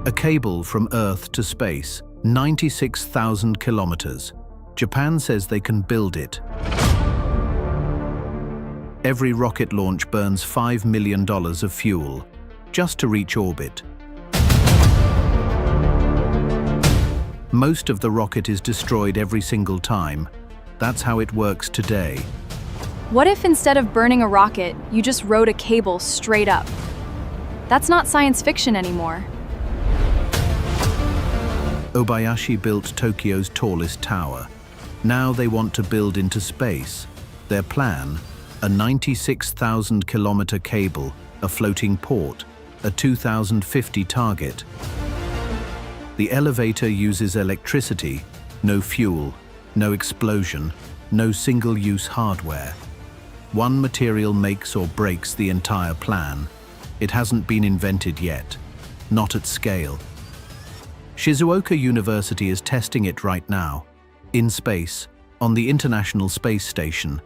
A cable from Earth to space, 96,000 kilometers. Japan says they can build it. Every rocket launch burns $5 million of fuel, just to reach orbit. Most of the rocket is destroyed every single time. That's how it works today. What if instead of burning a rocket, you just rode a cable straight up? That's not science fiction anymore. Obayashi built Tokyo's tallest tower. Now they want to build into space. Their plan, a 96,000-kilometer cable, a floating port, a 2050 target. The elevator uses electricity, no fuel, no explosion, no single-use hardware. One material makes or breaks the entire plan. It hasn't been invented yet, not at scale. Shizuoka University is testing it right now, in space, on the International Space Station.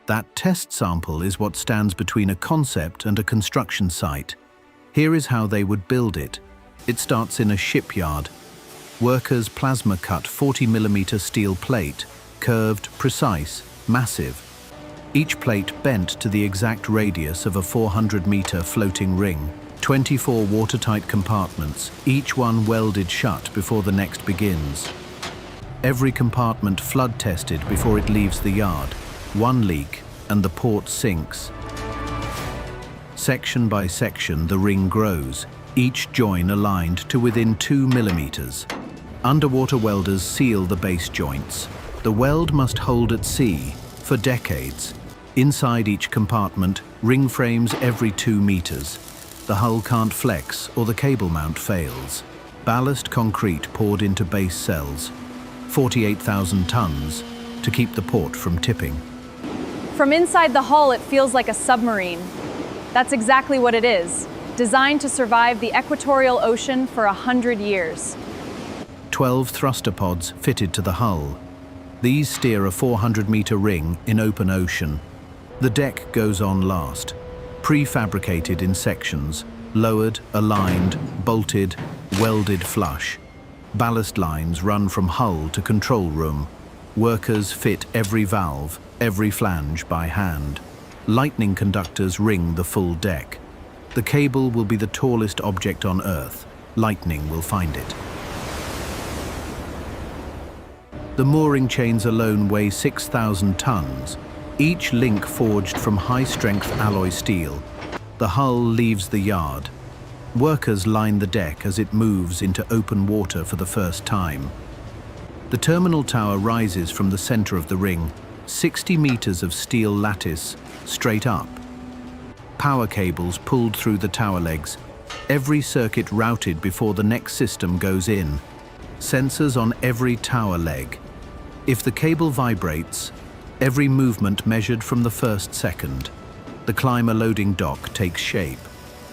That test sample is what stands between a concept and a construction site. Here is how they would build it. It starts in a shipyard. Workers plasma cut 40mm steel plate, curved, precise, massive. Each plate bent to the exact radius of a 400-meter floating ring. 24 watertight compartments, each one welded shut before the next begins. Every compartment flood tested before it leaves the yard. One leak, and the port sinks. Section by section, the ring grows, each join aligned to within 2 millimeters. Underwater welders seal the base joints. The weld must hold at sea for decades. Inside each compartment, ring frames every 2 meters. The hull can't flex or the cable mount fails. Ballast concrete poured into base cells, 48,000 tons, to keep the port from tipping. From inside the hull, it feels like a submarine. That's exactly what it is, designed to survive the equatorial ocean for 100 years. 12 thruster pods fitted to the hull. These steer a 400-meter ring in open ocean. The deck goes on last. Prefabricated in sections, lowered, aligned, bolted, welded flush. Ballast lines run from hull to control room. Workers fit every valve, every flange by hand. Lightning conductors ring the full deck. The cable will be the tallest object on Earth. Lightning will find it. The mooring chains alone weigh 6,000 tons. Each link forged from high-strength alloy steel. The hull leaves the yard. Workers line the deck as it moves into open water for the first time. The terminal tower rises from the center of the ring, 60 meters of steel lattice, straight up. Power cables pulled through the tower legs, every circuit routed before the next system goes in. Sensors on every tower leg. If the cable vibrates, every movement measured from the first second. The climber loading dock takes shape.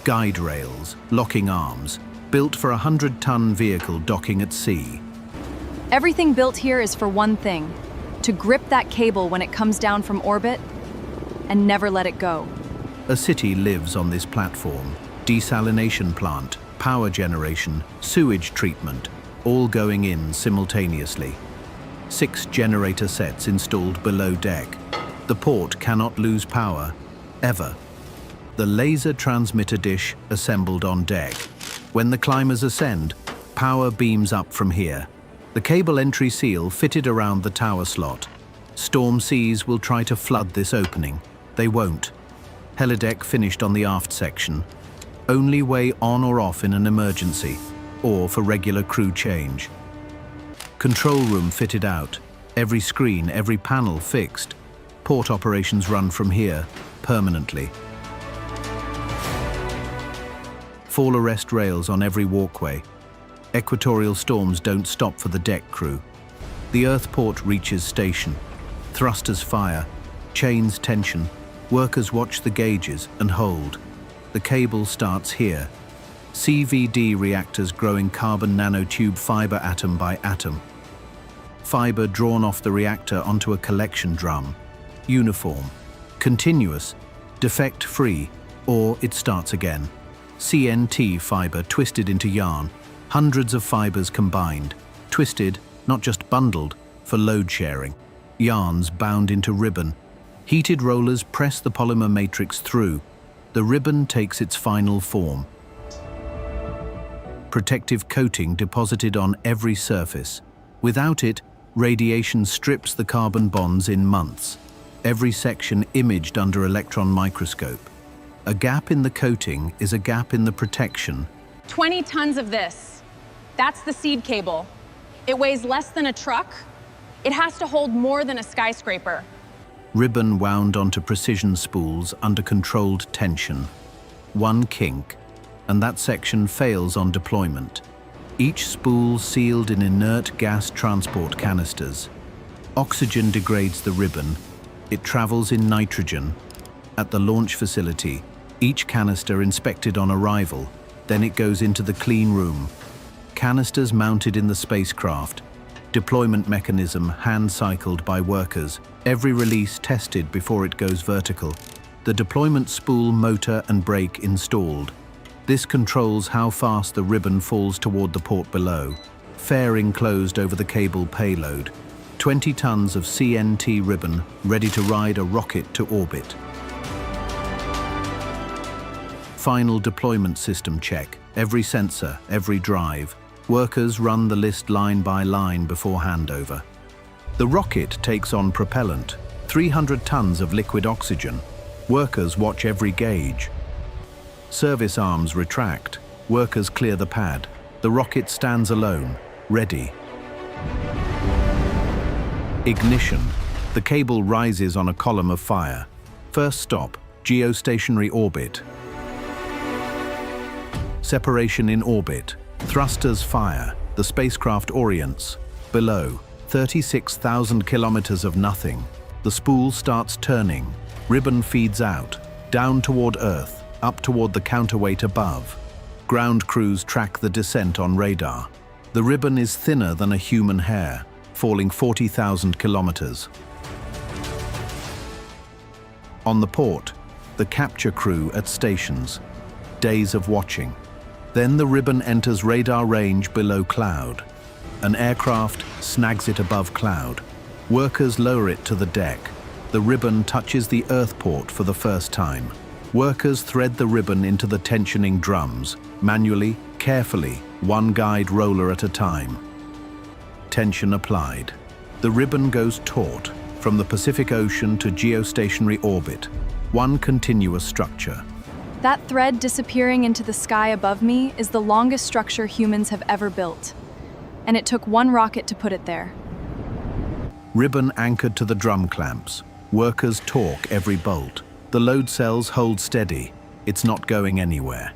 Guide rails, locking arms, built for a 100-ton vehicle docking at sea. Everything built here is for one thing, to grip that cable when it comes down from orbit and never let it go. A city lives on this platform. Desalination plant, power generation, sewage treatment, all going in simultaneously. 6 generator sets installed below deck. The port cannot lose power, ever. The laser transmitter dish assembled on deck. When the climbers ascend, power beams up from here. The cable entry seal fitted around the tower slot. Storm seas will try to flood this opening. They won't. Helideck finished on the aft section. Only way on or off in an emergency, or for regular crew change. Control room fitted out. Every screen, every panel fixed. Port operations run from here, permanently. Fall arrest rails on every walkway. Equatorial storms don't stop for the deck crew. The Earth port reaches station. Thrusters fire, chains tension. Workers watch the gauges and hold. The cable starts here. CVD reactors growing carbon nanotube fiber atom by atom. Fiber drawn off the reactor onto a collection drum. Uniform, continuous, defect-free, or it starts again. CNT fiber twisted into yarn, Hundreds of fibers combined, twisted, not just bundled, for load sharing. Yarns bound into ribbon. Heated rollers press the polymer matrix through. The ribbon takes its final form. Protective coating deposited on every surface. Without it, radiation strips the carbon bonds in months. Every section imaged under electron microscope. A gap in the coating is a gap in the protection. 20 tons of this. That's the seed cable. It weighs less than a truck. It has to hold more than a skyscraper. Ribbon wound onto precision spools under controlled tension. One kink, and that section fails on deployment. Each spool sealed in inert gas transport canisters. Oxygen degrades the ribbon. It travels in nitrogen. At the launch facility, each canister inspected on arrival, then it goes into the clean room. Canisters mounted in the spacecraft. Deployment mechanism hand-cycled by workers. Every release tested before it goes vertical. The deployment spool, motor and brake installed. This controls how fast the ribbon falls toward the port below. Fairing closed over the cable payload. 20 tons of CNT ribbon ready to ride a rocket to orbit. Final deployment system check. Every sensor, every drive. Workers run the list line by line before handover. The rocket takes on propellant, 300 tons of liquid oxygen. Workers watch every gauge. Service arms retract. Workers clear the pad. The rocket stands alone, ready. Ignition. The cable rises on a column of fire. First stop, geostationary orbit. Separation in orbit. Thrusters fire. The spacecraft orients. Below, 36,000 kilometers of nothing. The spool starts turning. Ribbon feeds out. Down toward Earth, up toward the counterweight above. Ground crews track the descent on radar. The ribbon is thinner than a human hair, falling 40,000 kilometers. On the port, the capture crew at stations. Days of watching. Then the ribbon enters radar range below cloud. An aircraft snags it above cloud. Workers lower it to the deck. The ribbon touches the Earth port for the first time. Workers thread the ribbon into the tensioning drums, manually, carefully, one guide roller at a time. Tension applied. The ribbon goes taut, from the Pacific Ocean to geostationary orbit, one continuous structure. That thread disappearing into the sky above me is the longest structure humans have ever built. And it took one rocket to put it there. Ribbon anchored to the drum clamps. Workers torque every bolt. The load cells hold steady. It's not going anywhere.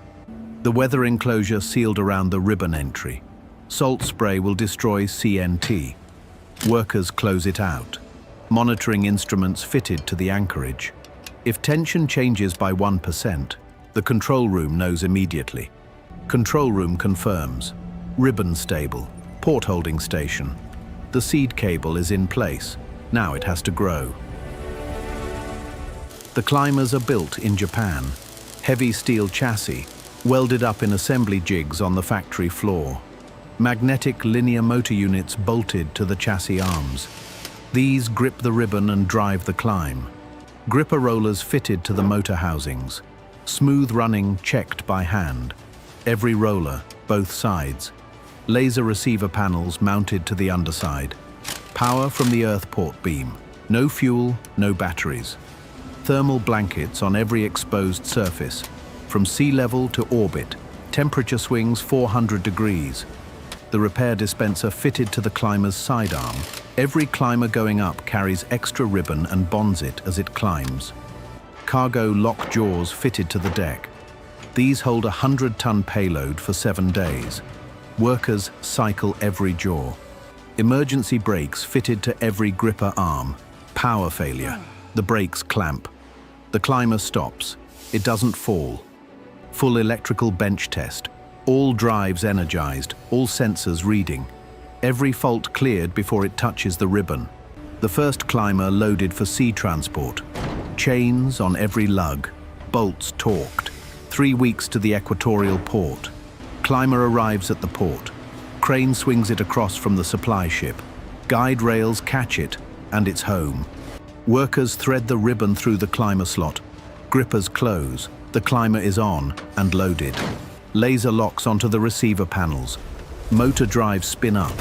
The weather enclosure sealed around the ribbon entry. Salt spray will destroy CNT. Workers close it out. Monitoring instruments fitted to the anchorage. If tension changes by 1%, the control room knows immediately. Control room confirms. Ribbon stable. Port holding station. The seed cable is in place. Now it has to grow. The climbers are built in Japan. Heavy steel chassis, welded up in assembly jigs on the factory floor. Magnetic linear motor units bolted to the chassis arms. These grip the ribbon and drive the climb. Gripper rollers fitted to the motor housings. Smooth running checked by hand. Every roller, both sides. Laser receiver panels mounted to the underside. Power from the Earth port beam. No fuel, no batteries. Thermal blankets on every exposed surface. From sea level to orbit. Temperature swings 400 degrees. The repair dispenser fitted to the climber's sidearm. Every climber going up carries extra ribbon and bonds it as it climbs. Cargo lock jaws fitted to the deck. These hold a 100-ton payload for 7 days. Workers cycle every jaw. Emergency brakes fitted to every gripper arm. Power failure. The brakes clamp. The climber stops. It doesn't fall. Full electrical bench test. All drives energized, all sensors reading. Every fault cleared before it touches the ribbon. The first climber loaded for sea transport. Chains on every lug. Bolts torqued. 3 weeks to the equatorial port. Climber arrives at the port. Crane swings it across from the supply ship. Guide rails catch it, and it's home. Workers thread the ribbon through the climber slot. Grippers close. The climber is on and loaded. Laser locks onto the receiver panels. Motor drives spin up.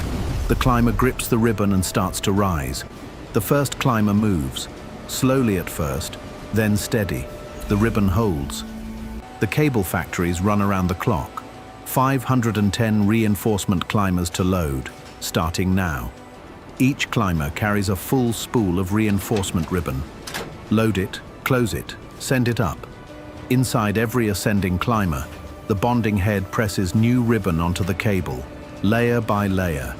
The climber grips the ribbon and starts to rise. The first climber moves, slowly at first, then steady. The ribbon holds. The cable factories run around the clock. 510 reinforcement climbers to load, starting now. Each climber carries a full spool of reinforcement ribbon. Load it, close it, send it up. Inside every ascending climber, the bonding head presses new ribbon onto the cable, layer by layer.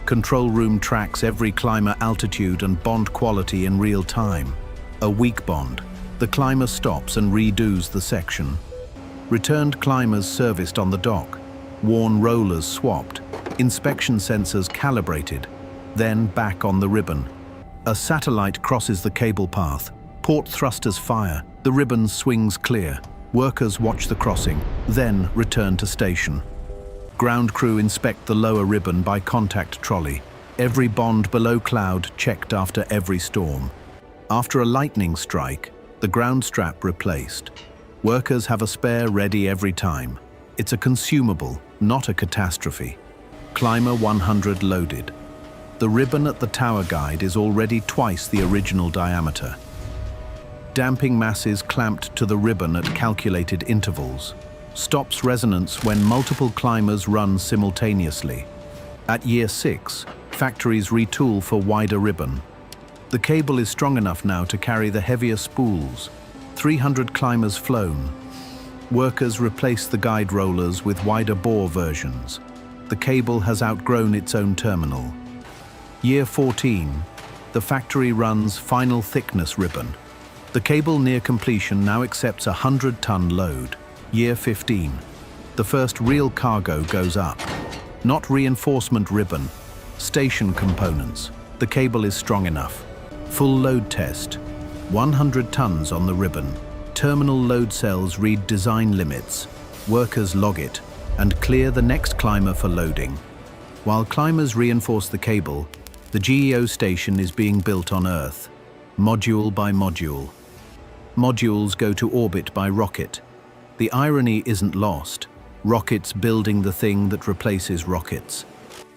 Control room tracks every climber altitude and bond quality in real time. A weak bond. The climber stops and redoes the section. Returned climbers serviced on the dock. Worn rollers swapped. Inspection sensors calibrated. Then back on the ribbon. A satellite crosses the cable path. Port thrusters fire. The ribbon swings clear. Workers watch the crossing, then return to station. Ground crew inspect the lower ribbon by contact trolley. Every bond below cloud checked after every storm. After a lightning strike, the ground strap replaced. Workers have a spare ready every time. It's a consumable, not a catastrophe. Climber 100 loaded. The ribbon at the tower guide is already twice the original diameter. Damping masses clamped to the ribbon at calculated intervals. Stops resonance when multiple climbers run simultaneously. At year 6, factories retool for wider ribbon. The cable is strong enough now to carry the heavier spools. 300 climbers flown. Workers replace the guide rollers with wider bore versions. The cable has outgrown its own terminal. Year 14, the factory runs final thickness ribbon. The cable near completion now accepts a 100-ton load. Year 15, the first real cargo goes up. Not reinforcement ribbon, station components. The cable is strong enough. Full load test. 100 tons on the ribbon. Terminal load cells read design limits. Workers log it and clear the next climber for loading. While climbers reinforce the cable, the GEO station is being built on Earth, module by module. Modules go to orbit by rocket. The irony isn't lost. Rockets building the thing that replaces rockets.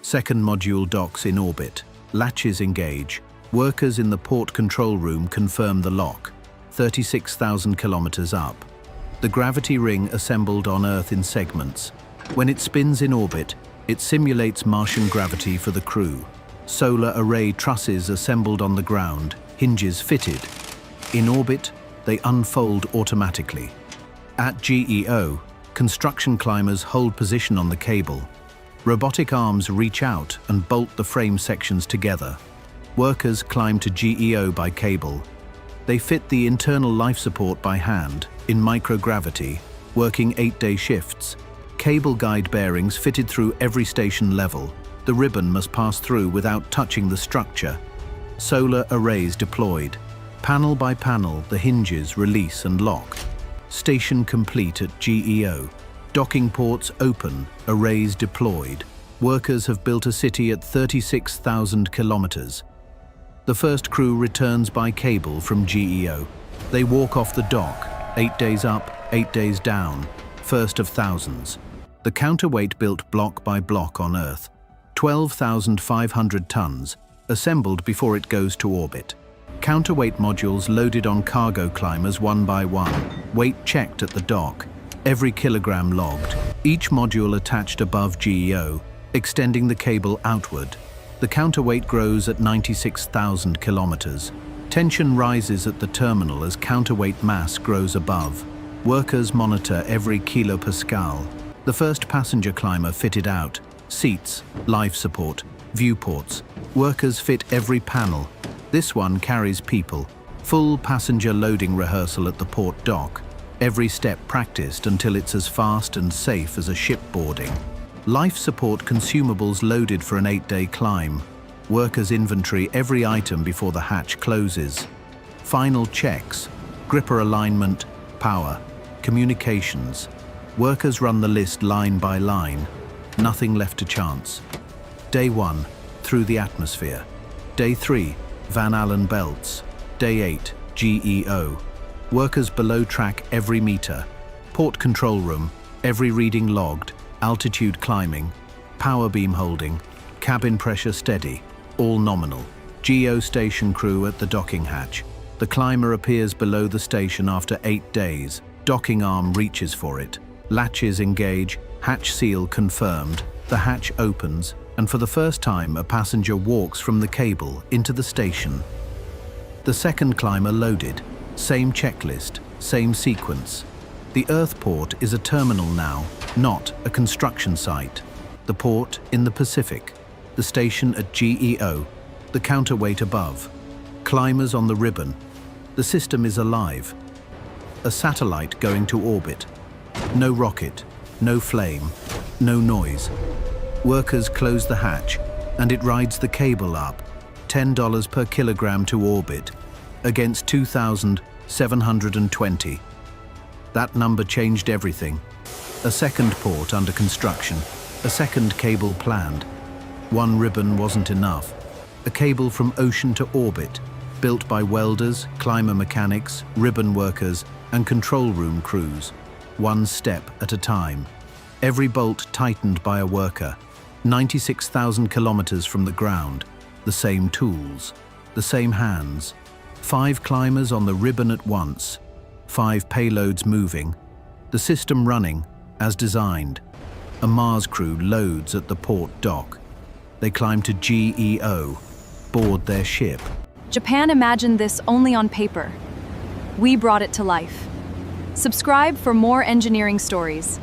Second module docks in orbit. Latches engage. Workers in the port control room confirm the lock. 36,000 kilometers up. The gravity ring assembled on Earth in segments. When it spins in orbit, it simulates Martian gravity for the crew. Solar array trusses assembled on the ground, hinges fitted. In orbit, they unfold automatically. At GEO, construction climbers hold position on the cable. Robotic arms reach out and bolt the frame sections together. Workers climb to GEO by cable. They fit the internal life support by hand, in microgravity, working 8-day shifts. Cable guide bearings fitted through every station level. The ribbon must pass through without touching the structure. Solar arrays deployed. Panel by panel, the hinges release and lock. Station complete at GEO. Docking ports open, arrays deployed. Workers have built a city at 36,000 kilometers. The first crew returns by cable from GEO. They walk off the dock, 8 days up, 8 days down, first of thousands. The counterweight built block by block on Earth. 12,500 tons, assembled before it goes to orbit. Counterweight modules loaded on cargo climbers one by one, weight checked at the dock, every kilogram logged. Each module attached above GEO, extending the cable outward. The counterweight grows at 96,000 kilometers. Tension rises at the terminal as counterweight mass grows above. Workers monitor every kilopascal. The first passenger climber fitted out. Seats, life support, viewports. Workers fit every panel. This one carries people. Full passenger loading rehearsal at the port dock. Every step practiced until it's as fast and safe as a ship boarding. Life support consumables loaded for an 8-day climb. Workers inventory every item before the hatch closes. Final checks, gripper alignment, power, communications. Workers run the list line by line, nothing left to chance. Day 1, through the atmosphere. Day 3, Van Allen belts. Day 8, GEO. Workers below track every meter. Port control room, every reading logged. Altitude climbing, power beam holding, cabin pressure steady, all nominal. GEO station crew at the docking hatch. The climber appears below the station after 8 days. Docking arm reaches for it. Latches engage, hatch seal confirmed. The hatch opens, and for the first time a passenger walks from the cable into the station. The second climber loaded. Same checklist, same sequence. The Earth port is a terminal now, not a construction site. The port in the Pacific. The station at GEO. The counterweight above. Climbers on the ribbon. The system is alive. A satellite going to orbit. No rocket, no flame, no noise. Workers close the hatch, and it rides the cable up. $10 per kilogram to orbit, against 2,720. That number changed everything. A second port under construction, a second cable planned. One ribbon wasn't enough. A cable from ocean to orbit, built by welders, climber mechanics, ribbon workers, and control room crews. One step at a time. Every bolt tightened by a worker. 96,000 kilometers from the ground. The same tools, the same hands. 5 climbers on the ribbon at once. 5 payloads moving. The system running, as designed. A Mars crew loads at the port dock. They climb to GEO, board their ship. Japan imagined this only on paper. We brought it to life. Subscribe for more engineering stories.